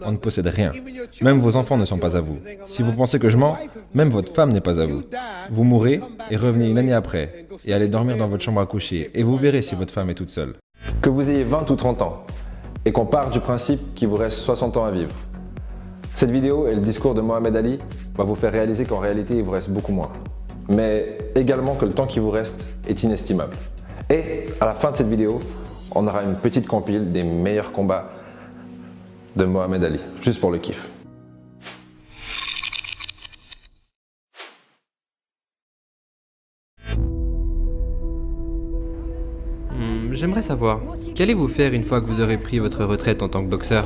On ne possède rien. Même vos enfants ne sont pas à vous. Si vous pensez que je mens, même votre femme n'est pas à vous. Vous mourrez et revenez une année après et allez dormir dans votre chambre à coucher et vous verrez si votre femme est toute seule. Que vous ayez 20 ou 30 ans et qu'on parte du principe qu'il vous reste 60 ans à vivre. Cette vidéo et le discours de Mohamed Ali va vous faire réaliser qu'en réalité il vous reste beaucoup moins. Mais également que le temps qui vous reste est inestimable. Et à la fin de cette vidéo, on aura une petite compile des meilleurs combats de Mohamed Ali, juste pour le kiff. J'aimerais savoir, qu'allez-vous faire une fois que vous aurez pris votre retraite en tant que boxeur?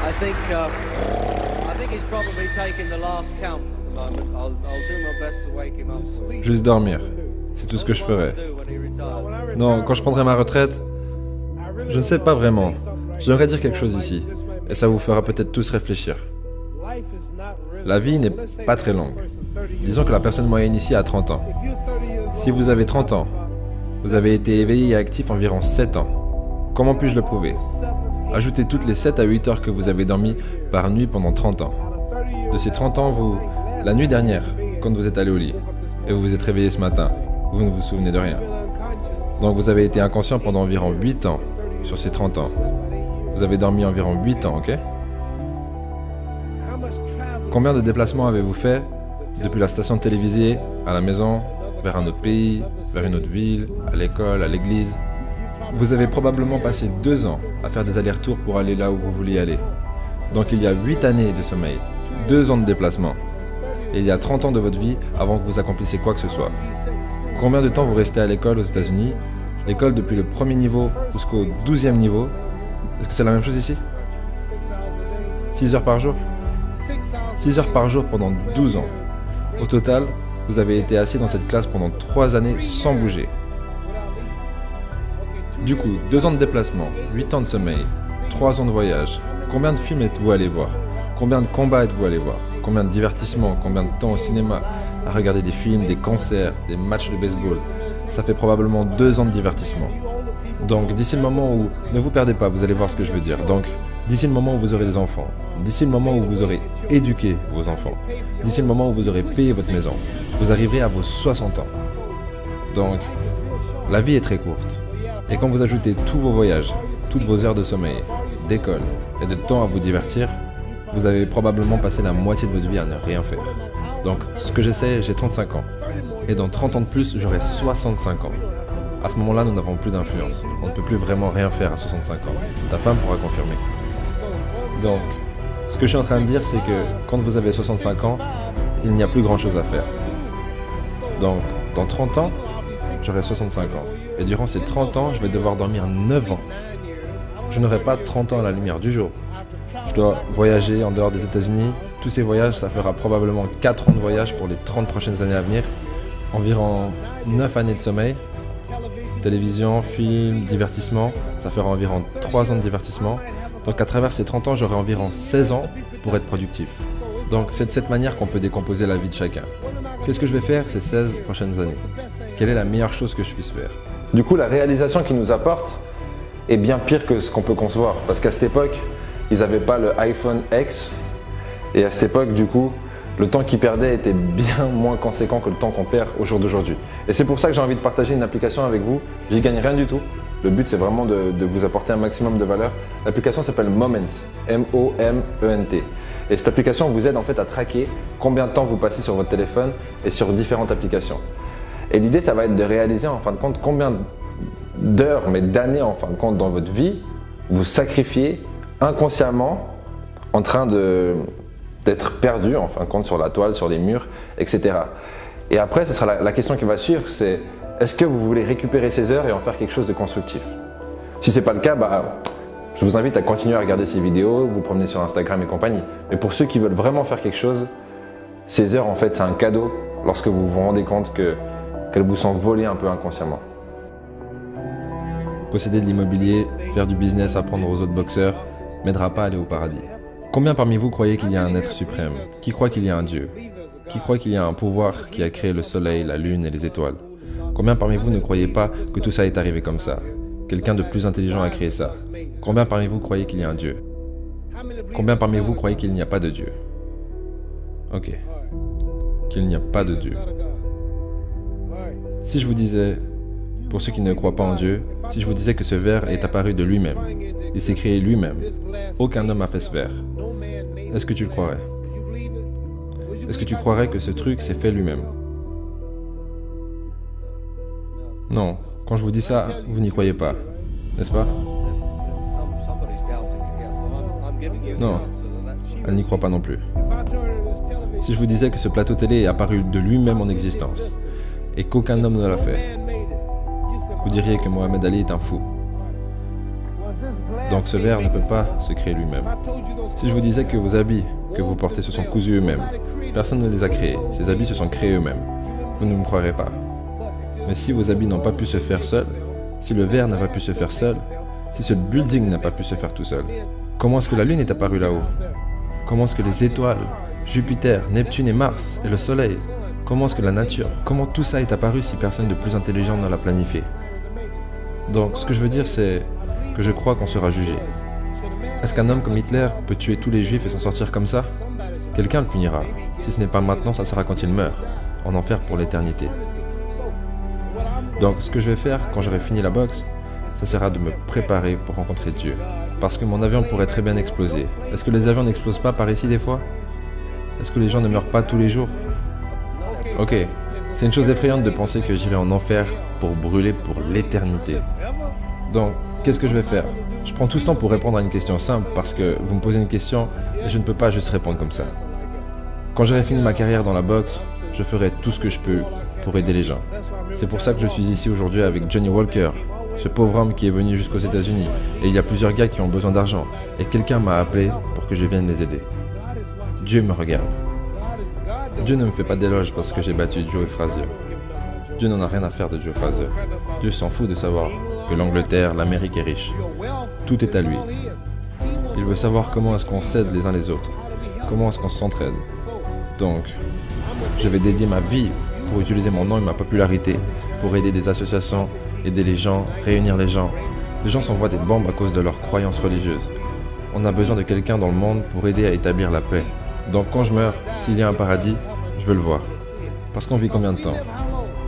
I think he's probably taking the last count at the moment. I'll do my best to wake him up. Juste dormir. C'est tout ce que je ferai. Non, quand je prendrai ma retraite, je ne sais pas vraiment. J'aimerais dire quelque chose ici. Et ça vous fera peut-être tous réfléchir. La vie n'est pas très longue. Disons que la personne moyenne ici a 30 ans. Si vous avez 30 ans, vous avez été éveillé et actif environ 7 ans. Comment puis-je le prouver? Ajoutez toutes les 7 à 8 heures que vous avez dormi par nuit pendant 30 ans. De ces 30 ans, la nuit dernière, quand vous êtes allé au lit, et vous vous êtes réveillé ce matin, vous ne vous souvenez de rien. Donc vous avez été inconscient pendant environ 8 ans sur ces 30 ans. Vous avez dormi environ 8 ans, ok? Combien de déplacements avez-vous fait depuis la station télévisée, à la maison, vers un autre pays, vers une autre ville, à l'école, à l'église? Vous avez probablement passé 2 ans à faire des allers-retours pour aller là où vous vouliez aller. Donc il y a 8 années de sommeil, 2 ans de déplacement. Et il y a 30 ans de votre vie avant que vous accomplissiez quoi que ce soit. Combien de temps vous restez à l'école aux États-Unis? L'école depuis le premier niveau jusqu'au 12e niveau. Est-ce que c'est la même chose ici? 6 heures par jour? 6 heures par jour pendant 12 ans. Au total, vous avez été assis dans cette classe pendant 3 années sans bouger. Du coup, 2 ans de déplacement, 8 ans de sommeil, 3 ans de voyage. Combien de films êtes-vous allé voir? Combien de combats êtes-vous allé voir? Combien de divertissements? Combien de temps au cinéma? À regarder des films, des concerts, des matchs de baseball? Ça fait probablement 2 ans de divertissement. Donc, d'ici le moment où... Ne vous perdez pas, vous allez voir ce que je veux dire. Donc, d'ici le moment où vous aurez des enfants, d'ici le moment où vous aurez éduqué vos enfants, d'ici le moment où vous aurez payé votre maison, vous arriverez à vos 60 ans. Donc, la vie est très courte. Et quand vous ajoutez tous vos voyages, toutes vos heures de sommeil, d'école et de temps à vous divertir, vous avez probablement passé la moitié de votre vie à ne rien faire. Donc, ce que j'essaie, j'ai 35 ans. Et dans 30 ans de plus, j'aurai 65 ans. À ce moment-là, nous n'avons plus d'influence. On ne peut plus vraiment rien faire à 65 ans. Ta femme pourra confirmer. Donc, ce que je suis en train de dire, c'est que quand vous avez 65 ans, il n'y a plus grand-chose à faire. Donc, dans 30 ans, j'aurai 65 ans. Et durant ces 30 ans, je vais devoir dormir 9 ans. Je n'aurai pas 30 ans à la lumière du jour. Je dois voyager en dehors des États-Unis. Tous ces voyages, ça fera probablement 4 ans de voyage pour les 30 prochaines années à venir. Environ 9 années de sommeil. Télévision, film, divertissement. Ça fera environ 3 ans de divertissement. Donc à travers ces 30 ans, j'aurai environ 16 ans pour être productif. Donc c'est de cette manière qu'on peut décomposer la vie de chacun. Qu'est-ce que je vais faire ces 16 prochaines années? Quelle est la meilleure chose que je puisse faire? Du coup, la réalisation qu'ils nous apportent est bien pire que ce qu'on peut concevoir. Parce qu'à cette époque, ils n'avaient pas le iPhone X. Et à cette époque, du coup, le temps qu'ils perdaient était bien moins conséquent que le temps qu'on perd au jour d'aujourd'hui. Et c'est pour ça que j'ai envie de partager une application avec vous. J'y gagne rien du tout. Le but, c'est vraiment de vous apporter un maximum de valeur. L'application s'appelle Moment, M-O-M-E-N-T. Et cette application vous aide en fait à traquer combien de temps vous passez sur votre téléphone et sur différentes applications. Et l'idée, ça va être de réaliser en fin de compte combien d'heures, mais d'années en fin de compte dans votre vie, vous sacrifiez inconsciemment en train d'être perdu en fin de compte sur la toile, sur les murs, etc. Et après, ce sera la question qui va suivre, c'est est-ce que vous voulez récupérer ces heures et en faire quelque chose de constructif? Si ce n'est pas le cas, je vous invite à continuer à regarder ces vidéos, vous promener sur Instagram et compagnie. Mais pour ceux qui veulent vraiment faire quelque chose, ces heures, en fait, c'est un cadeau lorsque vous vous rendez compte qu'elles vous sont volées un peu inconsciemment. Posséder de l'immobilier, faire du business, apprendre aux autres boxeurs, m'aidera pas à aller au paradis. Combien parmi vous croyez qu'il y a un être suprême? Qui croit qu'il y a un Dieu? Qui croit qu'il y a un pouvoir qui a créé le soleil, la lune et les étoiles? Combien parmi vous ne croyez pas que tout ça est arrivé comme ça? Quelqu'un de plus intelligent a créé ça. Combien parmi vous croyez qu'il y a un Dieu? Combien parmi vous croyez qu'il n'y a pas de Dieu? Ok. Qu'il n'y a pas de Dieu. Si je vous disais, pour ceux qui ne croient pas en Dieu, si je vous disais que ce verre est apparu de lui-même, il s'est créé lui-même, aucun homme n'a fait ce verre, est-ce que tu le croirais? Est-ce que tu croirais que ce truc s'est fait lui-même? Non, quand je vous dis ça, vous n'y croyez pas, n'est-ce pas? Non, elle n'y croit pas non plus. Si je vous disais que ce plateau télé est apparu de lui-même en existence, et qu'aucun homme ne l'a fait, vous diriez que Mohamed Ali est un fou. Donc ce verre ne peut pas se créer lui-même. Si je vous disais que vos habits que vous portez se sont cousus eux-mêmes, personne ne les a créés, ces habits se sont créés eux-mêmes, vous ne me croirez pas. Mais si vos habits n'ont pas pu se faire seuls, si le verre n'a pas pu se faire seul, si ce building n'a pas pu se faire tout seul, comment est-ce que la Lune est apparue là-haut? Comment est-ce que les étoiles, Jupiter, Neptune et Mars, et le Soleil, comment est-ce que la nature, comment tout ça est apparu si personne de plus intelligent ne l'a planifié? Donc ce que je veux dire c'est que je crois qu'on sera jugé. Est-ce qu'un homme comme Hitler peut tuer tous les juifs et s'en sortir comme ça? Quelqu'un le punira. Si ce n'est pas maintenant, ça sera quand il meurt, en enfer pour l'éternité. Donc ce que je vais faire quand j'aurai fini la boxe, ça sera de me préparer pour rencontrer Dieu. Parce que mon avion pourrait très bien exploser. Est-ce que les avions n'explosent pas par ici des fois? Est-ce que les gens ne meurent pas tous les jours? Ok, c'est une chose effrayante de penser que j'irai en enfer pour brûler pour l'éternité. Donc, qu'est-ce que je vais faire? Je prends tout ce temps pour répondre à une question simple parce que vous me posez une question et je ne peux pas juste répondre comme ça. Quand j'aurai fini ma carrière dans la boxe, je ferai tout ce que je peux pour aider les gens. C'est pour ça que je suis ici aujourd'hui avec Johnny Walker, ce pauvre homme qui est venu jusqu'aux États-Unis. Et il y a plusieurs gars qui ont besoin d'argent. Et quelqu'un m'a appelé pour que je vienne les aider. Dieu me regarde. Dieu ne me fait pas d'éloge parce que j'ai battu Joe Frazier. Dieu n'en a rien à faire de Joe Frazier. Dieu s'en fout de savoir que l'Angleterre, l'Amérique est riche. Tout est à lui. Il veut savoir comment est-ce qu'on s'aide les uns les autres. Comment est-ce qu'on s'entraide. Donc, je vais dédier ma vie pour utiliser mon nom et ma popularité, pour aider des associations, aider les gens, réunir les gens. Les gens s'envoient des bombes à cause de leurs croyances religieuses. On a besoin de quelqu'un dans le monde pour aider à établir la paix. Donc quand je meurs, s'il y a un paradis, je veux le voir. Parce qu'on vit combien de temps?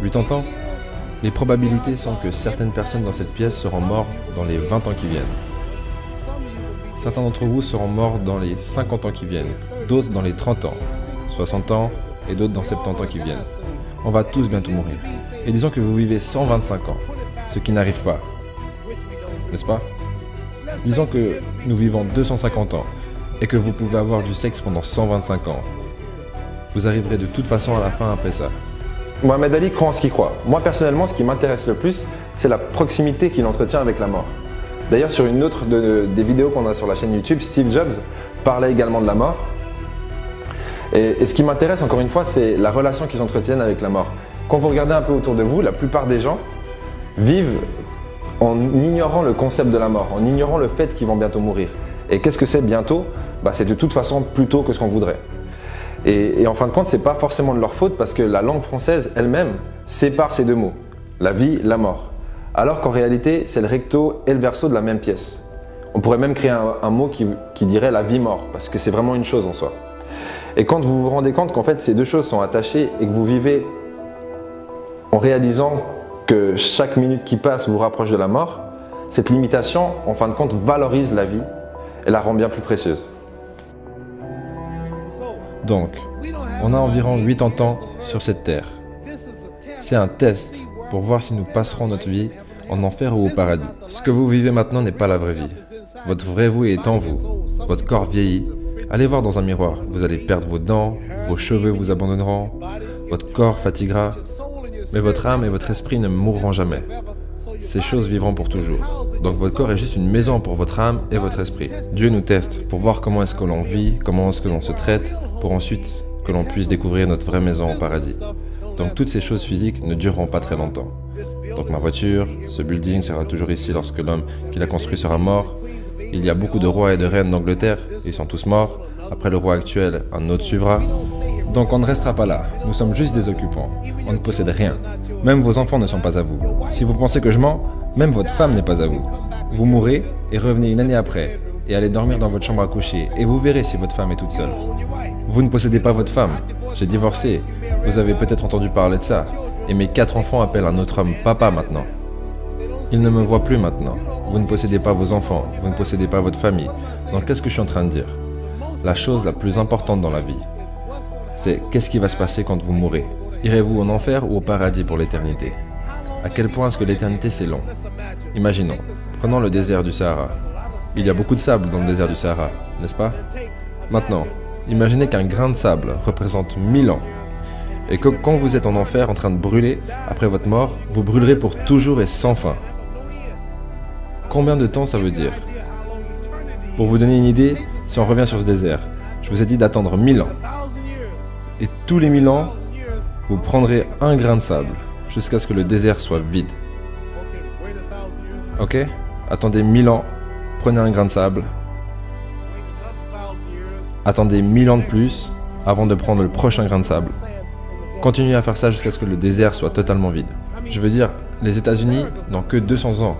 80 ans? Les probabilités sont que certaines personnes dans cette pièce seront mortes dans les 20 ans qui viennent. Certains d'entre vous seront morts dans les 50 ans qui viennent, d'autres dans les 30 ans, 60 ans et d'autres dans 70 ans qui viennent. On va tous bientôt mourir. Et disons que vous vivez 125 ans, ce qui n'arrive pas. N'est-ce pas? Disons que nous vivons 250 ans et que vous pouvez avoir du sexe pendant 125 ans. Vous arriverez de toute façon à la fin après ça. Mohamed Ali croit en ce qu'il croit. Moi personnellement, ce qui m'intéresse le plus, c'est la proximité qu'il entretient avec la mort. D'ailleurs, sur une autre des vidéos qu'on a sur la chaîne YouTube, Steve Jobs parlait également de la mort. Et ce qui m'intéresse encore une fois, c'est la relation qu'ils entretiennent avec la mort. Quand vous regardez un peu autour de vous, la plupart des gens vivent en ignorant le concept de la mort, en ignorant le fait qu'ils vont bientôt mourir. Et qu'est-ce que c'est bientôt? C'est de toute façon plus tôt que ce qu'on voudrait. Et en fin de compte, ce n'est pas forcément de leur faute parce que la langue française elle-même sépare ces deux mots, la vie, la mort. Alors qu'en réalité, c'est le recto et le verso de la même pièce. On pourrait même créer un mot qui dirait la vie-mort parce que c'est vraiment une chose en soi. Et quand vous vous rendez compte qu'en fait ces deux choses sont attachées et que vous vivez en réalisant que chaque minute qui passe vous rapproche de la mort, cette limitation, en fin de compte, valorise la vie et la rend bien plus précieuse. Donc, on a environ 80 ans sur cette terre. C'est un test pour voir si nous passerons notre vie en enfer ou au paradis. Ce que vous vivez maintenant n'est pas la vraie vie. Votre vrai vous est en vous. Votre corps vieillit. Allez voir dans un miroir. Vous allez perdre vos dents, vos cheveux vous abandonneront, votre corps fatiguera, mais votre âme et votre esprit ne mourront jamais. Ces choses vivront pour toujours. Donc votre corps est juste une maison pour votre âme et votre esprit. Dieu nous teste pour voir comment est-ce que l'on vit, comment est-ce que l'on se traite, pour ensuite que l'on puisse découvrir notre vraie maison au paradis. Donc toutes ces choses physiques ne dureront pas très longtemps. Donc ma voiture, ce building sera toujours ici lorsque l'homme qui l'a construit sera mort. Il y a beaucoup de rois et de reines d'Angleterre, ils sont tous morts. Après le roi actuel, un autre suivra. Donc on ne restera pas là, nous sommes juste des occupants. On ne possède rien. Même vos enfants ne sont pas à vous. Si vous pensez que je mens, même votre femme n'est pas à vous. Vous mourrez et revenez une année après et allez dormir dans votre chambre à coucher et vous verrez si votre femme est toute seule. Vous ne possédez pas votre femme. J'ai divorcé. Vous avez peut-être entendu parler de ça. Et mes 4 enfants appellent un autre homme papa maintenant. Ils ne me voient plus maintenant. Vous ne possédez pas vos enfants. Vous ne possédez pas votre famille. Donc qu'est-ce que je suis en train de dire? La chose la plus importante dans la vie, c'est qu'est-ce qui va se passer quand vous mourrez? Irez-vous en enfer ou au paradis pour l'éternité? À quel point est-ce que l'éternité c'est long? Imaginons, prenons le désert du Sahara. Il y a beaucoup de sable dans le désert du Sahara, n'est-ce pas? Maintenant, imaginez qu'un grain de sable représente 1000 ans. Et que quand vous êtes en enfer en train de brûler, après votre mort, vous brûlerez pour toujours et sans fin. Combien de temps ça veut dire? Pour vous donner une idée, si on revient sur ce désert, je vous ai dit d'attendre 1000 ans. Et tous les 1000 ans, vous prendrez un grain de sable jusqu'à ce que le désert soit vide. Ok? Attendez 1000 ans, prenez un grain de sable. Attendez 1000 ans de plus avant de prendre le prochain grain de sable. Continuez à faire ça jusqu'à ce que le désert soit totalement vide. Je veux dire, les États-Unis n'ont que 200 ans.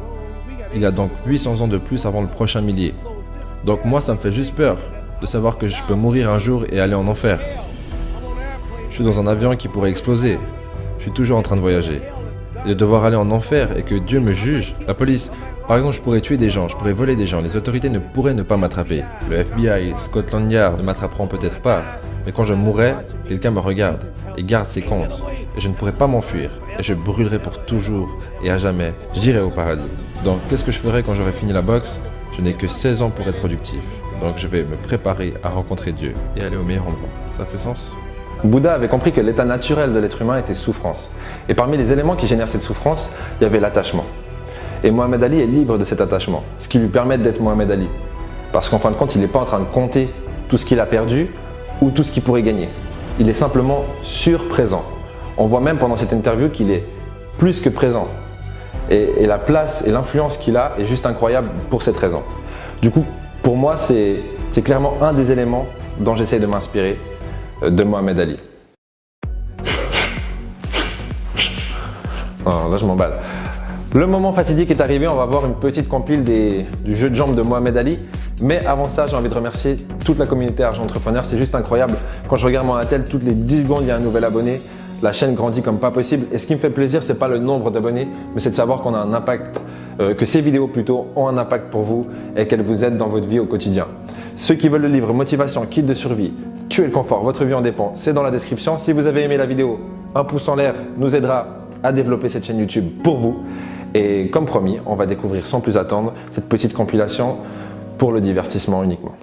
Il y a donc 800 ans de plus avant le prochain millier. Donc moi, ça me fait juste peur de savoir que je peux mourir un jour et aller en enfer. Je suis dans un avion qui pourrait exploser. Je suis toujours en train de voyager. Et de devoir aller en enfer et que Dieu me juge. La police, par exemple, je pourrais tuer des gens, je pourrais voler des gens. Les autorités ne pourraient ne pas m'attraper. Le FBI, Scotland Yard ne m'attraperont peut-être pas. Mais quand je mourrai, quelqu'un me regarde et garde ses comptes. Et je ne pourrai pas m'enfuir. Et je brûlerai pour toujours et à jamais. J'irai au paradis. Donc, qu'est-ce que je ferai quand j'aurai fini la boxe? Je n'ai que 16 ans pour être productif. Donc, je vais me préparer à rencontrer Dieu et aller au meilleur endroit. Ça fait sens? Bouddha avait compris que l'état naturel de l'être humain était souffrance. Et parmi les éléments qui génèrent cette souffrance, il y avait l'attachement. Et Mohamed Ali est libre de cet attachement, ce qui lui permet d'être Mohamed Ali. Parce qu'en fin de compte, il n'est pas en train de compter tout ce qu'il a perdu ou tout ce qu'il pourrait gagner. Il est simplement surprésent. On voit même pendant cette interview qu'il est plus que présent. Et la place et l'influence qu'il a est juste incroyable pour cette raison. Du coup, pour moi, c'est clairement un des éléments dont j'essaie de m'inspirer de Mohamed Ali. Oh, là, je m'emballe. Le moment fatidique est arrivé, on va voir une petite compile du jeu de jambes de Mohamed Ali. Mais avant ça, j'ai envie de remercier toute la communauté Argent Entrepreneur. C'est juste incroyable. Quand je regarde mon attel, toutes les 10 secondes, il y a un nouvel abonné. La chaîne grandit comme pas possible. Et ce qui me fait plaisir, c'est pas le nombre d'abonnés, mais c'est de savoir qu'on a un impact, que ces vidéos plutôt ont un impact pour vous et qu'elles vous aident dans votre vie au quotidien. Ceux qui veulent le livre Motivation, Kit de survie, Tuer le confort, votre vie en dépend, c'est dans la description. Si vous avez aimé la vidéo, un pouce en l'air nous aidera à développer cette chaîne YouTube pour vous. Et comme promis, on va découvrir sans plus attendre cette petite compilation pour le divertissement uniquement.